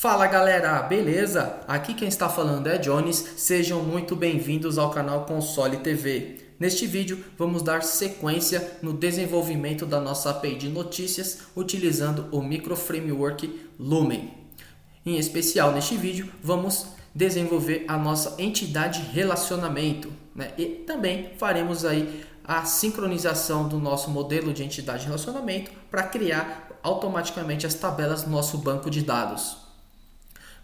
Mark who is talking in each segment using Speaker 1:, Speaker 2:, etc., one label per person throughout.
Speaker 1: Fala galera, beleza? Aqui quem está falando é Jones, sejam muito bem-vindos ao canal Console TV. Neste vídeo vamos dar sequência no desenvolvimento da nossa API de notícias utilizando o microframework Lumen. Em especial neste vídeo vamos desenvolver a nossa entidade relacionamento, né? E também faremos aí a sincronização do nosso modelo de entidade relacionamento para criar automaticamente as tabelas do nosso banco de dados.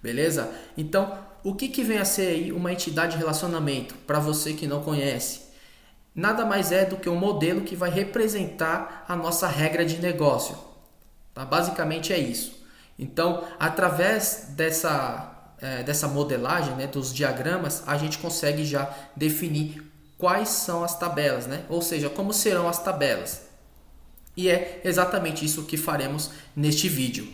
Speaker 1: Beleza? Então, o que vem a ser aí uma entidade de relacionamento para você que não conhece? Nada mais é do que um modelo que vai representar a nossa regra de negócio. Tá? Basicamente é isso. Então, através dessa modelagem, né, dos diagramas, a gente consegue já definir quais são as tabelas, né? Ou seja, como serão as tabelas. E é exatamente isso que faremos neste vídeo.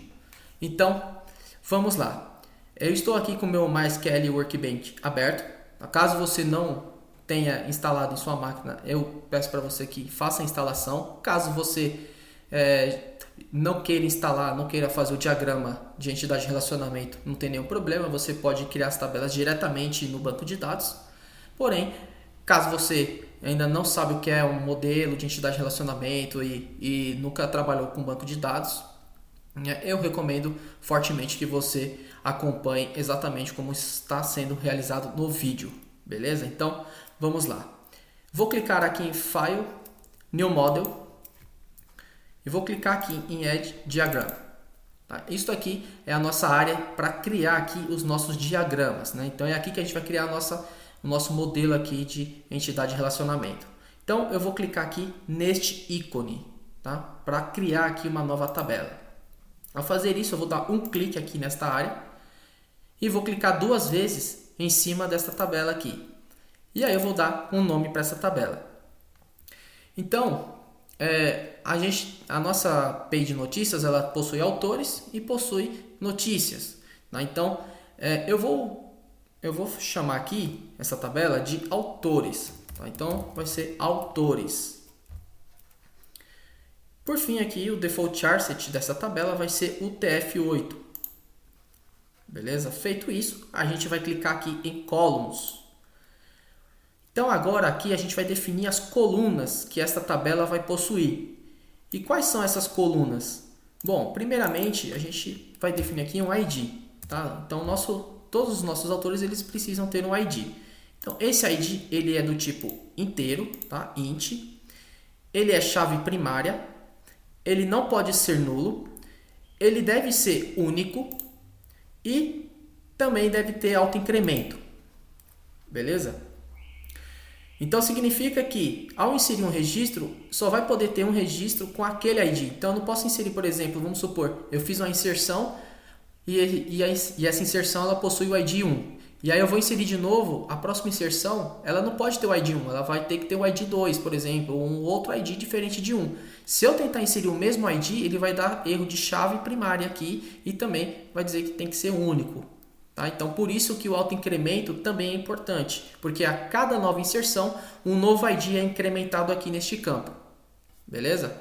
Speaker 1: Então, vamos lá. Eu estou aqui com o meu MySQL Workbench aberto. Caso você não tenha instalado em sua máquina, eu peço para você que faça a instalação. Caso você não queira instalar, não queira fazer o diagrama de entidade de relacionamento, não tem nenhum problema. Você pode criar as tabelas diretamente no banco de dados. Porém, caso você ainda não sabe o que é um modelo de entidade de relacionamento e nunca trabalhou com banco de dados, eu recomendo fortemente que você acompanhe exatamente como está sendo realizado no vídeo, beleza? Então, vamos lá. Vou clicar aqui em File, New Model e vou clicar aqui em Add Diagram. Tá? Isso aqui é a nossa área para criar aqui os nossos diagramas, né? Então, é aqui que a gente vai criar o nosso modelo aqui de entidade de relacionamento. Então, eu vou clicar aqui neste ícone, tá? Para criar aqui uma nova tabela. Ao fazer isso, eu vou dar um clique aqui nesta área e vou clicar duas vezes em cima desta tabela aqui. E aí eu vou dar um nome para essa tabela. Então, a nossa API de notícias, ela possui autores e possui notícias. Né? Então, eu vou chamar aqui essa tabela de autores. Tá? Então, vai ser autores. Por fim, aqui o default charset dessa tabela vai ser o TF8. Beleza? Feito isso, a gente vai clicar aqui em Columns. Então agora aqui a gente vai definir as colunas que esta tabela vai possuir. E quais são essas colunas? Bom, primeiramente a gente vai definir aqui um ID. Tá? Então todos os nossos autores eles precisam ter um ID. Então esse ID ele é do tipo inteiro, tá? Int. Ele é chave primária. Ele não pode ser nulo, ele deve ser único e também deve ter autoincremento. Beleza? Então significa que ao inserir um registro, só vai poder ter um registro com aquele ID. Então eu não posso inserir, por exemplo, vamos supor, eu fiz uma inserção e essa inserção ela possui o ID 1. E aí eu vou inserir de novo, a próxima inserção, ela não pode ter o ID 1, ela vai ter que ter o ID 2, por exemplo, ou um outro ID diferente de 1. Se eu tentar inserir o mesmo ID, ele vai dar erro de chave primária aqui e também vai dizer que tem que ser único. Tá? Então, por isso que o autoincremento também é importante, porque a cada nova inserção, um novo ID é incrementado aqui neste campo. Beleza?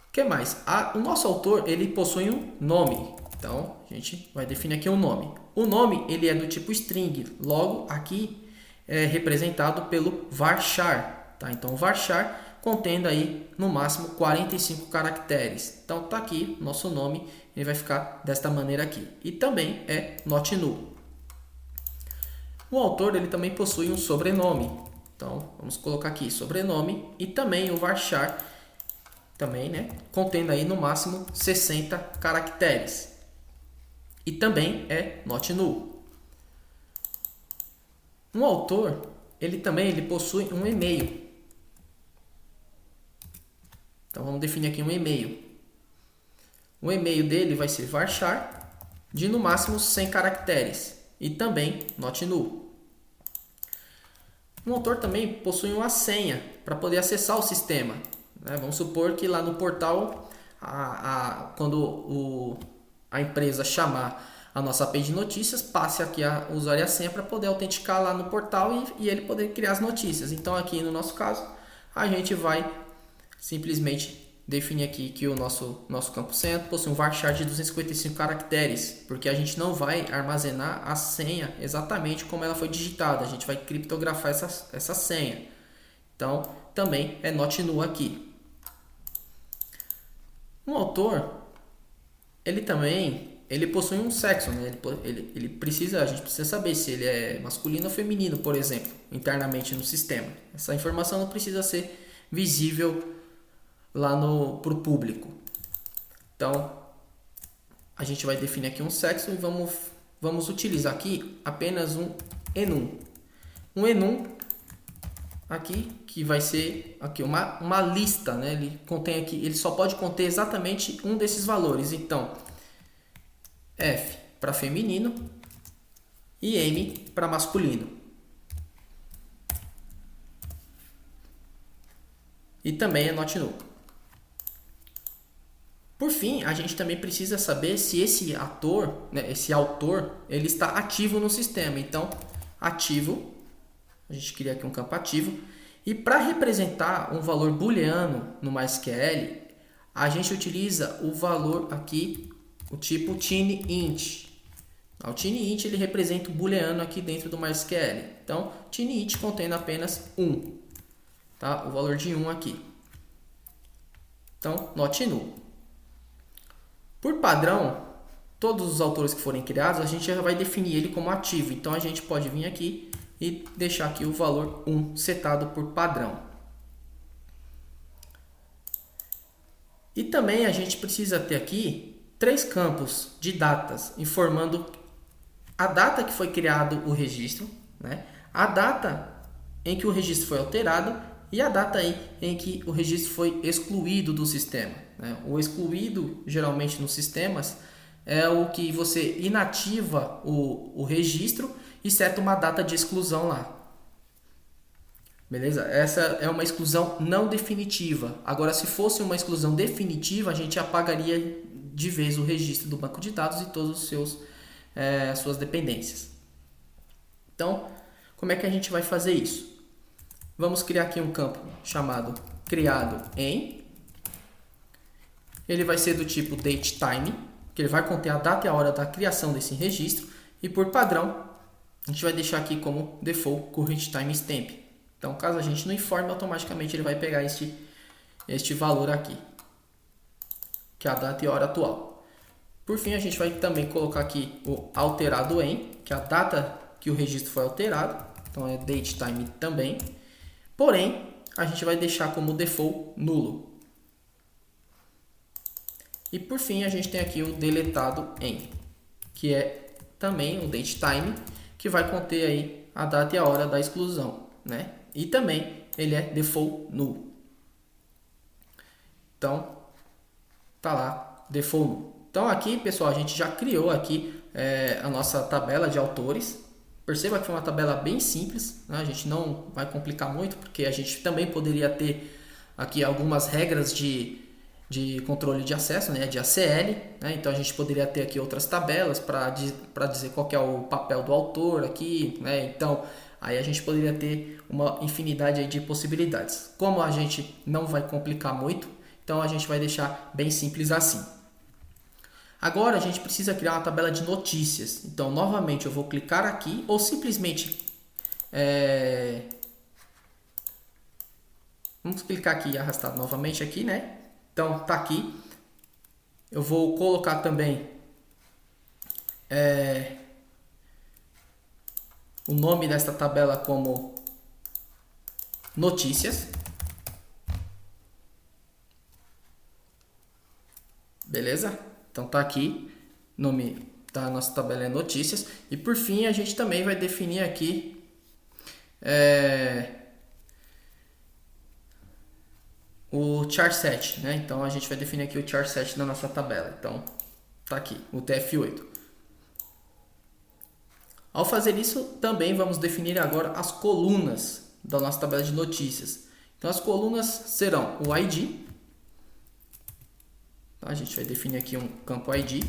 Speaker 1: O que mais? O nosso autor ele possui um nome. Então, a gente vai definir aqui um nome. O nome ele é do tipo string, logo aqui é representado pelo varchar. Tá? Então, o varchar contendo aí no máximo 45 caracteres. Então, tá aqui nosso nome, ele vai ficar desta maneira aqui. E também é not null. O autor ele também possui um sobrenome. Então, vamos colocar aqui sobrenome e também o varchar também, né, contendo aí no máximo 60 caracteres. E também é not null. Um autor, ele possui um e-mail. Então vamos definir aqui um e-mail. O e-mail dele vai ser varchar de no máximo 100 caracteres e também not null. Um autor também possui uma senha para poder acessar o sistema. Né? Vamos supor que lá no portal, quando a empresa chamar a nossa API de notícias, passe aqui o usuário e a senha para poder autenticar lá no portal e ele poder criar as notícias. Então aqui no nosso caso, a gente vai simplesmente definir aqui que o nosso campo senha possui um varchar de 255 caracteres, porque a gente não vai armazenar a senha exatamente como ela foi digitada, a gente vai criptografar essa senha. Então, também é not null aqui. Um autor, ele possui um sexo, né? A gente precisa saber se ele é masculino ou feminino, por exemplo, internamente no sistema. Essa informação não precisa ser visível lá para o público. Então, a gente vai definir aqui um sexo e vamos utilizar aqui apenas um enum. Um enum aqui que vai ser aqui uma lista, né? Ele só pode conter exatamente um desses valores. Então, F para feminino e M para masculino. E também é not null. Por fim, a gente também precisa saber se esse autor, ele está ativo no sistema. Então, ativo, a gente cria aqui um campo ativo. E para representar um valor booleano no MySQL, a gente utiliza o valor aqui, o tipo tinyInt. O tinyInt ele representa o booleano aqui dentro do MySQL. Então, tinyInt contém apenas 1, tá? O valor de 1 aqui. Então, not null. Por padrão, todos os autores que forem criados, a gente já vai definir ele como ativo. Então, a gente pode vir aqui e deixar aqui o valor 1 setado por padrão. E também a gente precisa ter aqui 3 campos de datas, informando a data que foi criado o registro, né? A data em que o registro foi alterado e a data aí em que o registro foi excluído do sistema, né? O excluído, geralmente nos sistemas, é o que você inativa o registro e seta uma data de exclusão lá. Beleza? Essa é uma exclusão não definitiva. Agora, se fosse uma exclusão definitiva, a gente apagaria de vez o registro do banco de dados e todos os suas dependências. Então, como é que a gente vai fazer isso? Vamos criar aqui um campo chamado criado em. Ele vai ser do tipo datetime, que ele vai conter a data e a hora da criação desse registro. E por padrão, a gente vai deixar aqui como default current timestamp. Então, caso a gente não informe, automaticamente ele vai pegar este valor aqui, que é a data e a hora atual. Por fim, a gente vai também colocar aqui o alterado em, que é a data que o registro foi alterado. Então, é datetime também. Porém, a gente vai deixar como default nulo. E por fim, a gente tem aqui o deletado em, que é também o datetime, que vai conter aí a data e a hora da exclusão, né? E também ele é default null. Então, tá lá, default null. Então aqui, pessoal, a gente já criou aqui a nossa tabela de autores. Perceba que foi uma tabela bem simples, né? A gente não vai complicar muito, porque a gente também poderia ter aqui algumas regras de controle de acesso, né? De ACL, né? Então a gente poderia ter aqui outras tabelas para dizer qual que é o papel do autor aqui, né? Então aí a gente poderia ter uma infinidade aí de possibilidades. Como a gente não vai complicar muito, então a gente vai deixar bem simples assim. Agora a gente precisa criar uma tabela de notícias. Então, novamente, eu vou clicar aqui ou simplesmente... Vamos clicar aqui e arrastar novamente aqui, né? Então, tá aqui. Eu vou colocar também o nome desta tabela como notícias. Beleza? Então tá aqui, nome da nossa tabela é notícias. E por fim a gente também vai definir aqui o char set, né? Então a gente vai definir aqui o char set da nossa tabela. Então tá aqui, o TF8. Ao fazer isso, também vamos definir agora as colunas da nossa tabela de notícias. Então as colunas serão o ID. A gente vai definir aqui um campo ID.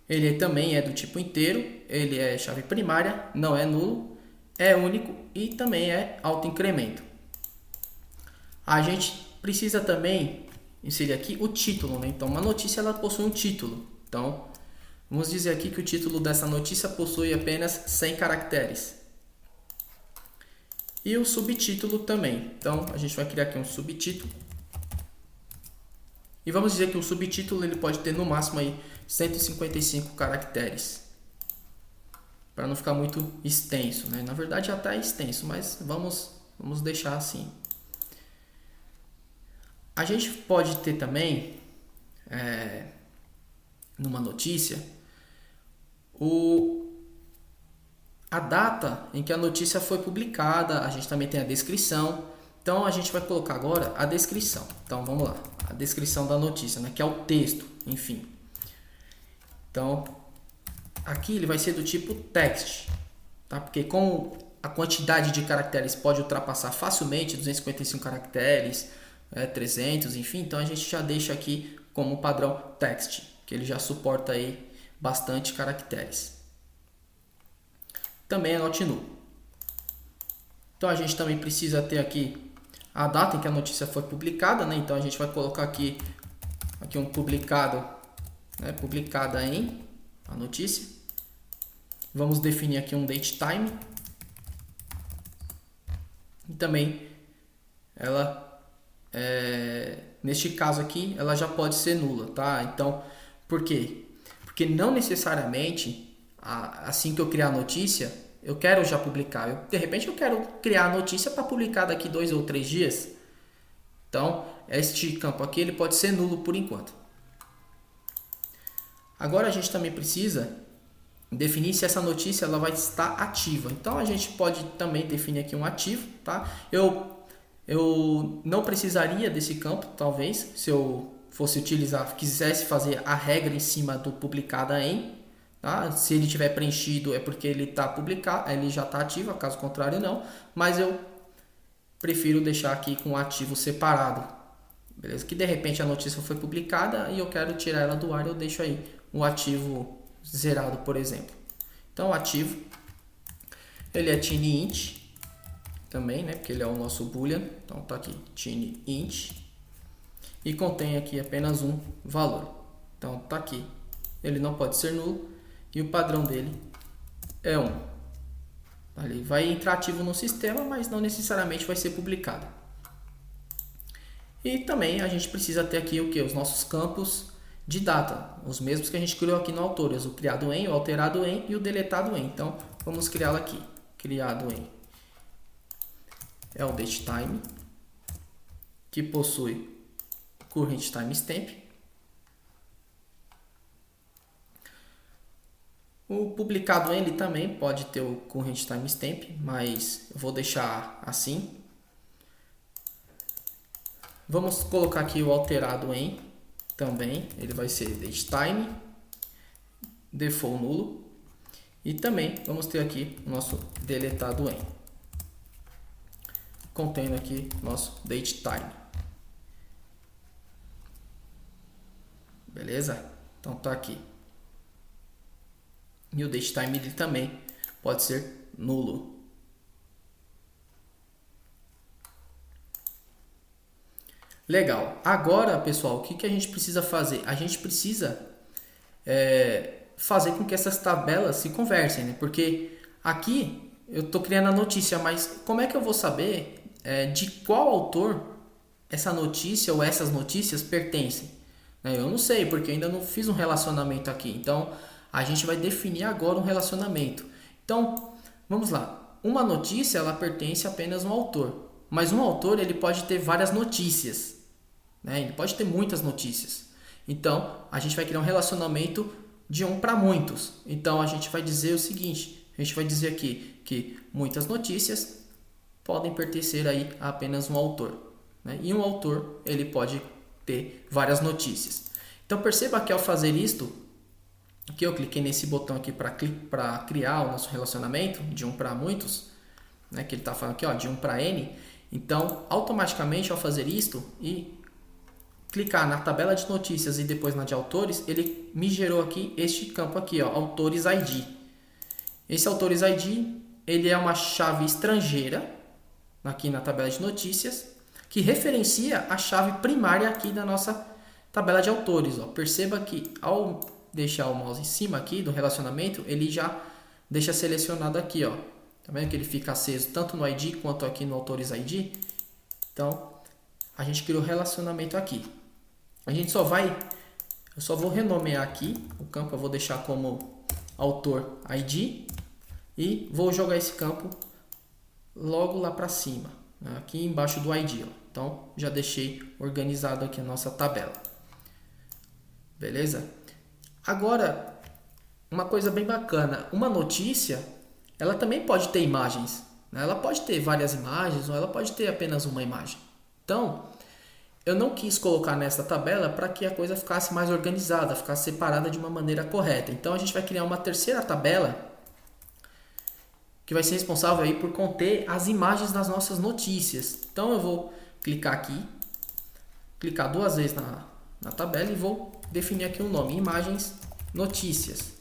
Speaker 1: Ele também é do tipo inteiro, ele é chave primária, não é nulo, é único e também é autoincremento. A gente precisa também inserir aqui o título, né? Então, uma notícia ela possui um título. Então, vamos dizer aqui que o título dessa notícia possui apenas 100 caracteres. E o subtítulo também. Então, a gente vai criar aqui um subtítulo. E vamos dizer que o subtítulo ele pode ter no máximo aí 155 caracteres. Para não ficar muito extenso, né? Na verdade já está extenso, mas vamos deixar assim. A gente pode ter também, numa notícia, a data em que a notícia foi publicada. A gente também tem a descrição. Então a gente vai colocar agora a descrição. Então vamos lá, a descrição da notícia, né? Que é o texto, enfim. Então aqui ele vai ser do tipo text, tá? Porque como a quantidade de caracteres pode ultrapassar facilmente 255 caracteres, 300, enfim, então a gente já deixa aqui como padrão text, que ele já suporta aí bastante caracteres. Também é not null. Então a gente também precisa ter aqui a data em que a notícia foi publicada, né? Então a gente vai colocar aqui um publicado, né? Publicada em a notícia. Vamos definir aqui um date time. E também ela, neste caso aqui, ela já pode ser nula, tá? Então, por quê? Porque não necessariamente, assim que eu criar a notícia, eu quero já publicar. De repente eu quero criar a notícia para publicar daqui 2 ou 3 dias. Então, este campo aqui ele pode ser nulo por enquanto. Agora a gente também precisa definir se essa notícia ela vai estar ativa. Então a gente pode também definir aqui um ativo, tá? Eu não precisaria desse campo, talvez, se eu fosse utilizar, quisesse fazer a regra em cima do publicada em, tá? Se ele tiver preenchido é porque ele está publicado, ele já está ativo, caso contrário não, mas eu prefiro deixar aqui com o ativo separado, beleza? Que de repente a notícia foi publicada e eu quero tirar ela do ar, eu deixo aí o ativo zerado, por exemplo. Então o ativo ele é tinyInt também, né? Porque ele é o nosso boolean. Então tá aqui tinyInt e contém aqui apenas um valor. Então tá aqui, ele não pode ser nulo e o padrão dele é 1. Ele vai entrar ativo no sistema, mas não necessariamente vai ser publicado. E também a gente precisa ter aqui o que? Os nossos campos de data, os mesmos que a gente criou aqui no Autores, o criado em, o alterado em e o deletado em. Então vamos criá-lo aqui. Criado em é o datetime, que possui current timestamp. O publicado em ele também pode ter o current timestamp, mas eu vou deixar assim. Vamos colocar aqui o alterado em também, ele vai ser datetime, default nulo. E também vamos ter aqui o nosso deletado em, contendo aqui nosso datetime. Beleza? Então tá aqui. E o datetime ele também pode ser nulo. Legal. Agora, pessoal, o que a gente precisa fazer? A gente precisa fazer com que essas tabelas se conversem, né? Porque aqui eu estou criando a notícia, mas como é que eu vou saber de qual autor essa notícia ou essas notícias pertencem? Eu não sei, porque eu ainda não fiz um relacionamento aqui. Então, a gente vai definir agora um relacionamento. Então, vamos lá. Uma notícia, ela pertence apenas a um autor. Mas um autor, ele pode ter várias notícias, né? Ele pode ter muitas notícias. Então, a gente vai criar um relacionamento de um para muitos. Então, a gente vai dizer o seguinte. A gente vai dizer aqui que muitas notícias podem pertencer aí a apenas um autor, né? E um autor, ele pode ter várias notícias. Então, perceba que ao fazer isto, que eu cliquei nesse botão aqui para criar o nosso relacionamento de um para muitos, né? Que ele está falando aqui, ó, de 1 para n. Então, automaticamente, ao fazer isto e clicar na tabela de notícias e depois na de autores, ele me gerou aqui este campo aqui, ó, autores ID. Esse autores ID, ele é uma chave estrangeira aqui na tabela de notícias que referencia a chave primária aqui da nossa tabela de autores. Ó. Perceba que ao deixar o mouse em cima aqui do relacionamento, ele já deixa selecionado aqui. Ó. Tá vendo que ele fica aceso tanto no ID quanto aqui no Autores ID? Então, a gente criou o relacionamento aqui. Eu só vou renomear aqui o campo, eu vou deixar como autor ID e vou jogar esse campo logo lá para cima, né? Aqui embaixo do ID. Ó. Então, já deixei organizado aqui a nossa tabela. Beleza? Agora, uma coisa bem bacana, uma notícia, ela também pode ter imagens, né? Ela pode ter várias imagens ou ela pode ter apenas uma imagem. Então, eu não quis colocar nessa tabela para que a coisa ficasse mais organizada, ficasse separada de uma maneira correta. Então, a gente vai criar uma terceira tabela que vai ser responsável aí por conter as imagens das nossas notícias. Então, eu vou clicar aqui, clicar duas vezes na tabela e vou definir aqui o nome, imagens notícias.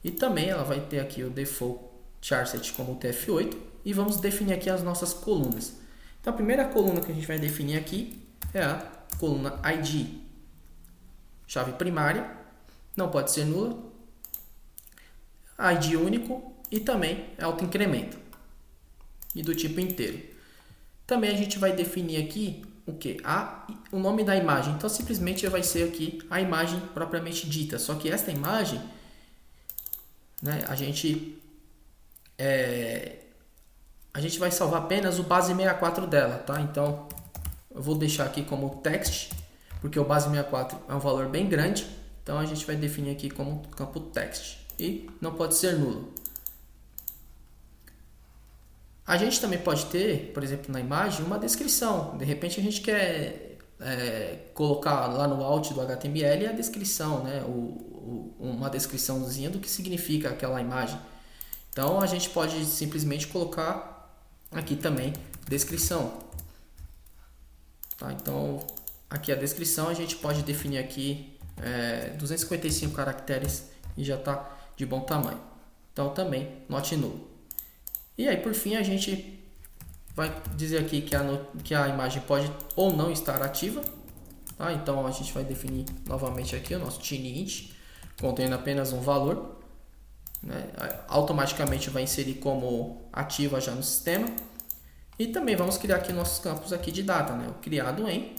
Speaker 1: E também ela vai ter aqui o default charset como TF8 e vamos definir aqui as nossas colunas. Então a primeira coluna que a gente vai definir aqui é a coluna ID, chave primária, não pode ser nula, ID único e também autoincremento e do tipo inteiro. Também a gente vai definir aqui o que? O nome da imagem. Então simplesmente vai ser aqui a imagem propriamente dita. Só que esta imagem, né, a gente vai salvar apenas o base 64 dela, tá? Então eu vou deixar aqui como text, porque o base 64 é um valor bem grande. Então a gente vai definir aqui como campo text e não pode ser nulo. A gente também pode ter, por exemplo, na imagem, uma descrição. De repente a gente quer colocar lá no alt do HTML a descrição, né? Uma descriçãozinha do que significa aquela imagem. Então a gente pode simplesmente colocar aqui também descrição. Tá? Então aqui a descrição a gente pode definir aqui 255 caracteres e já está de bom tamanho. Então também not null. E aí, por fim, a gente vai dizer aqui que a imagem pode ou não estar ativa. Tá? Então, a gente vai definir novamente aqui o nosso tinyInt, contendo apenas um valor. Né? Automaticamente vai inserir como ativa já no sistema. E também vamos criar aqui nossos campos aqui de data. Né? O criado em,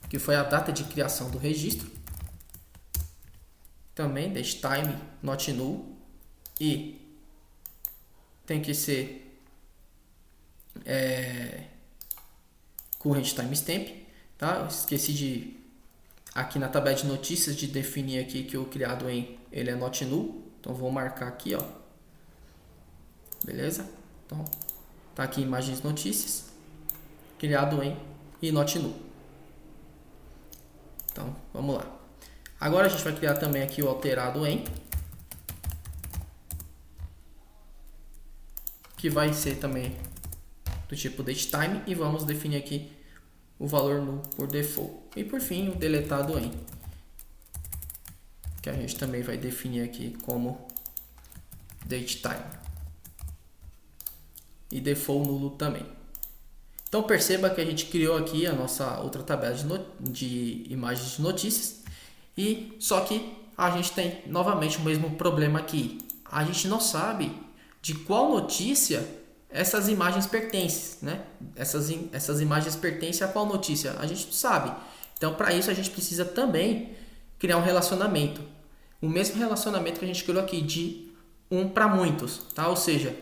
Speaker 1: que foi a data de criação do registro. Também datetime not null e tem que ser current timestamp, tá? Eu esqueci de aqui na tabela de notícias de definir aqui que o criado em ele é not null, então vou marcar aqui, ó. Beleza? Então tá aqui imagens notícias, criado em e not null. Então vamos lá. Agora a gente vai criar também aqui o alterado em, que vai ser também do tipo datetime e vamos definir aqui o valor null por default. E por fim o deletado em, que a gente também vai definir aqui como datetime e default nulo também. Então perceba que a gente criou aqui a nossa outra tabela de imagens de notícias e só que a gente tem novamente o mesmo problema aqui. A gente não sabe de qual notícia essas imagens pertencem, né? Essas imagens pertencem a qual notícia? A gente não sabe. Então, para isso, a gente precisa também criar um relacionamento. O mesmo relacionamento que a gente criou aqui, de um para muitos, tá? Ou seja,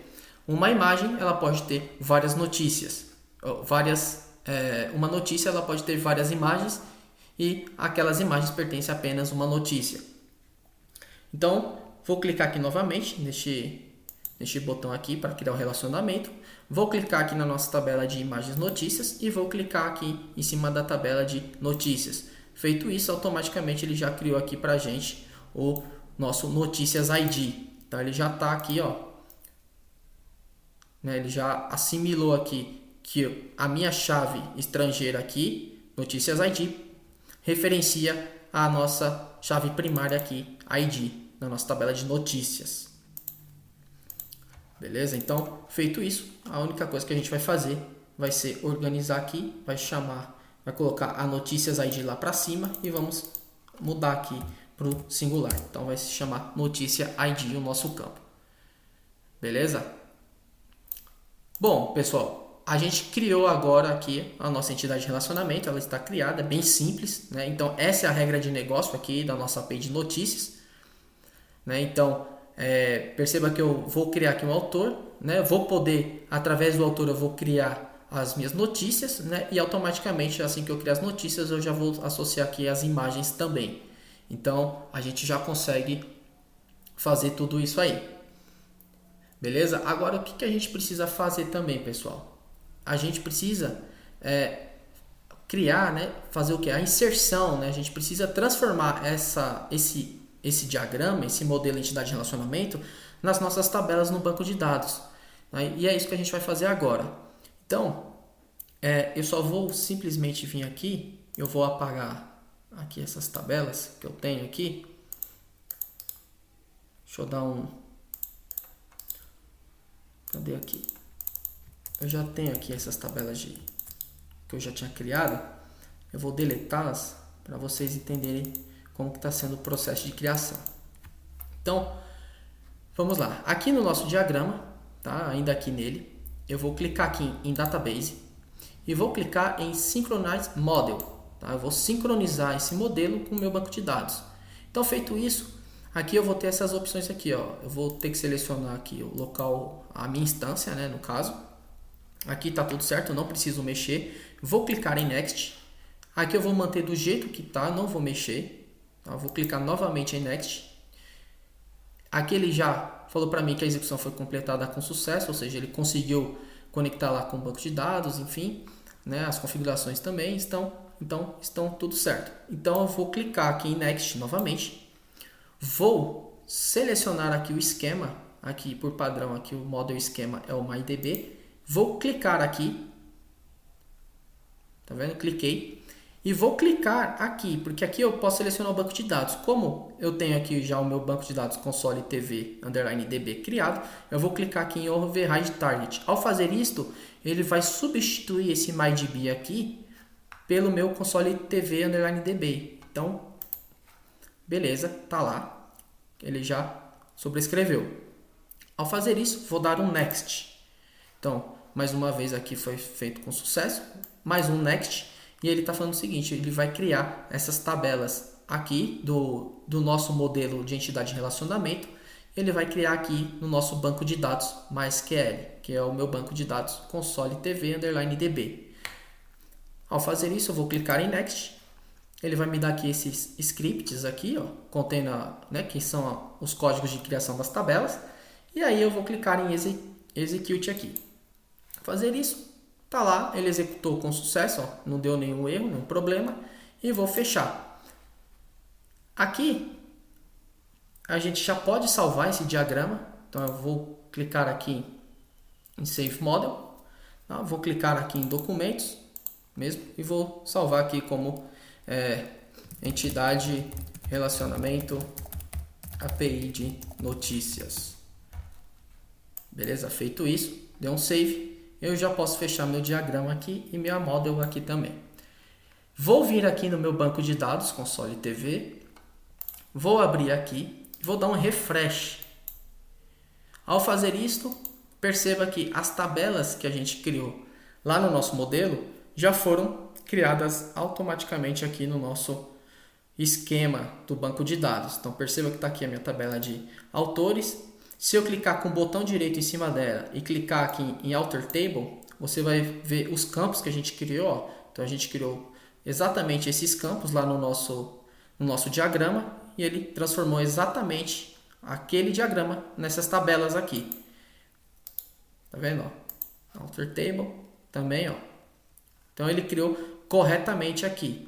Speaker 1: uma imagem ela pode ter várias notícias. Uma notícia ela pode ter várias imagens e aquelas imagens pertencem a apenas uma notícia. Então, vou clicar aqui novamente neste botão aqui para criar o relacionamento. Vou clicar aqui na nossa tabela de imagens notícias e vou clicar aqui em cima da tabela de notícias. Feito isso, automaticamente ele já criou aqui para a gente o nosso notícias ID. Então ele já está aqui, ó, né? Ele já assimilou aqui que a minha chave estrangeira aqui, notícias ID, referencia a nossa chave primária aqui, ID, na nossa tabela de notícias. Beleza? Então, feito isso, a única coisa que a gente vai fazer vai ser organizar aqui, vai colocar a notícias ID lá para cima e vamos mudar aqui para o singular. Então vai se chamar notícia ID o nosso campo. Beleza? Bom, pessoal, a gente criou agora aqui a nossa entidade de relacionamento, ela está criada, é bem simples, né? Então essa é a regra de negócio aqui da nossa API de notícias, né? Então perceba que eu vou criar aqui um autor, né? Vou poder, através do autor, eu vou criar as minhas notícias, né? E automaticamente, assim que eu criar as notícias, eu já vou associar aqui as imagens também. Então a gente já consegue fazer tudo isso aí. Beleza? Agora o que a gente precisa fazer também, pessoal? A gente precisa criar, né? Fazer o que? A inserção, né? A gente precisa transformar esse diagrama, esse modelo de entidade de relacionamento nas nossas tabelas no banco de dados. Né? E é isso que a gente vai fazer agora. Então, eu só vou simplesmente vir aqui, eu vou apagar aqui essas tabelas que eu tenho aqui. Deixa eu dar Cadê aqui? Eu já tenho aqui essas tabelas que eu já tinha criado. Eu vou deletá-las para vocês entenderem como que está sendo o processo de criação. Então, vamos lá. Aqui no nosso diagrama, tá? Ainda aqui nele, eu vou clicar aqui em Database e vou clicar em Synchronize Model. Tá? Eu vou sincronizar esse modelo com o meu banco de dados. Então, feito isso, aqui eu vou ter essas opções aqui, ó. Eu vou ter que selecionar aqui o local, a minha instância, né, no caso. Aqui está tudo certo, eu não preciso mexer. Vou clicar em Next. Aqui eu vou manter do jeito que está, não vou mexer. Tá? Vou clicar novamente em Next. Aqui ele já falou para mim que a execução foi completada com sucesso, ou seja, ele conseguiu conectar lá com o banco de dados, enfim, né, as configurações também estão tudo certo. Então eu vou clicar aqui em Next novamente. Vou selecionar aqui o esquema, aqui por padrão, aqui o model esquema é o MyDB. Vou clicar aqui, tá vendo? Cliquei e vou clicar aqui, porque aqui eu posso selecionar o banco de dados. Como eu tenho aqui já o meu banco de dados console TV _DB criado, eu vou clicar aqui em Override Target. Ao fazer isto, ele vai substituir esse MyDB aqui pelo meu console TV _DB. Então, beleza, tá lá. Ele já sobrescreveu. Ao fazer isso, vou dar um Next. Então, mais uma vez aqui foi feito com sucesso. Mais um Next. E ele está falando o seguinte, ele vai criar essas tabelas aqui do nosso modelo de entidade de relacionamento. Ele vai criar aqui no nosso banco de dados MySQL, que é o meu banco de dados console TV _DB. Ao fazer isso, eu vou clicar em Next. Ele vai me dar aqui esses scripts aqui, ó, contendo, né, que são os códigos de criação das tabelas. E aí eu vou clicar em Execute aqui. Fazer isso, tá lá, ele executou com sucesso, ó, não deu nenhum erro, nenhum problema. E vou fechar. Aqui, a gente já pode salvar esse diagrama. Então eu vou clicar aqui em Save Model. Tá? Vou clicar aqui em Documentos mesmo e vou salvar aqui como entidade relacionamento API de notícias. Beleza? Feito isso, deu um save, eu já posso fechar meu diagrama aqui e minha model aqui também. Vou vir aqui no meu banco de dados, console TV, vou abrir aqui, vou dar um refresh. Ao fazer isto, perceba que as tabelas que a gente criou lá no nosso modelo já foram criadas automaticamente aqui no nosso esquema do banco de dados. Então perceba que está aqui a minha tabela de autores. Se eu clicar com o botão direito em cima dela e clicar aqui em Alter Table, você vai ver os campos que a gente criou. Ó. Então a gente criou exatamente esses campos lá no nosso diagrama e ele transformou exatamente aquele diagrama nessas tabelas aqui. Tá vendo? Ó? Alter Table também, ó. Então ele criou corretamente aqui.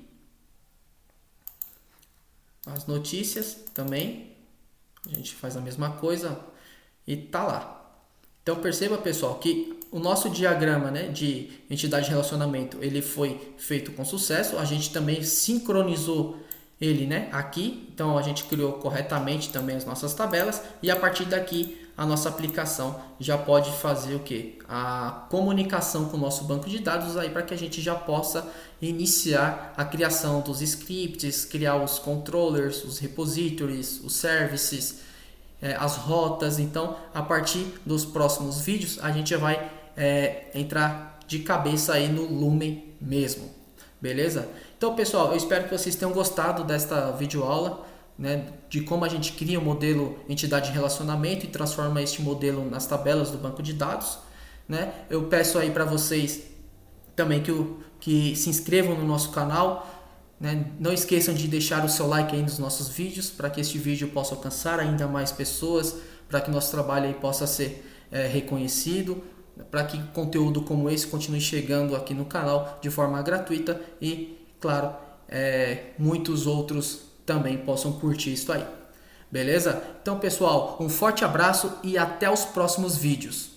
Speaker 1: As notícias também, a gente faz a mesma coisa e tá lá. Então perceba, pessoal, que o nosso diagrama, né, de entidade de relacionamento, ele foi feito com sucesso. A gente também sincronizou ele, né, aqui. Então a gente criou corretamente também as nossas tabelas e a partir daqui a nossa aplicação já pode fazer o que? A comunicação com o nosso banco de dados aí para que a gente já possa iniciar a criação dos scripts, criar os controllers, os repositories, os services, as rotas. Então, a partir dos próximos vídeos, a gente já vai entrar de cabeça aí no Lumen mesmo, beleza? Então, pessoal, eu espero que vocês tenham gostado desta videoaula, né, de como a gente cria um modelo entidade de relacionamento e transforma este modelo nas tabelas do banco de dados, né? Eu peço aí para vocês também que se inscrevam no nosso canal, né? Não esqueçam de deixar o seu like aí nos nossos vídeos para que este vídeo possa alcançar ainda mais pessoas, para que nosso trabalho aí possa ser reconhecido, para que conteúdo como esse continue chegando aqui no canal de forma gratuita e, claro, muitos outros também possam curtir isso aí. Beleza? Então, pessoal, um forte abraço e até os próximos vídeos.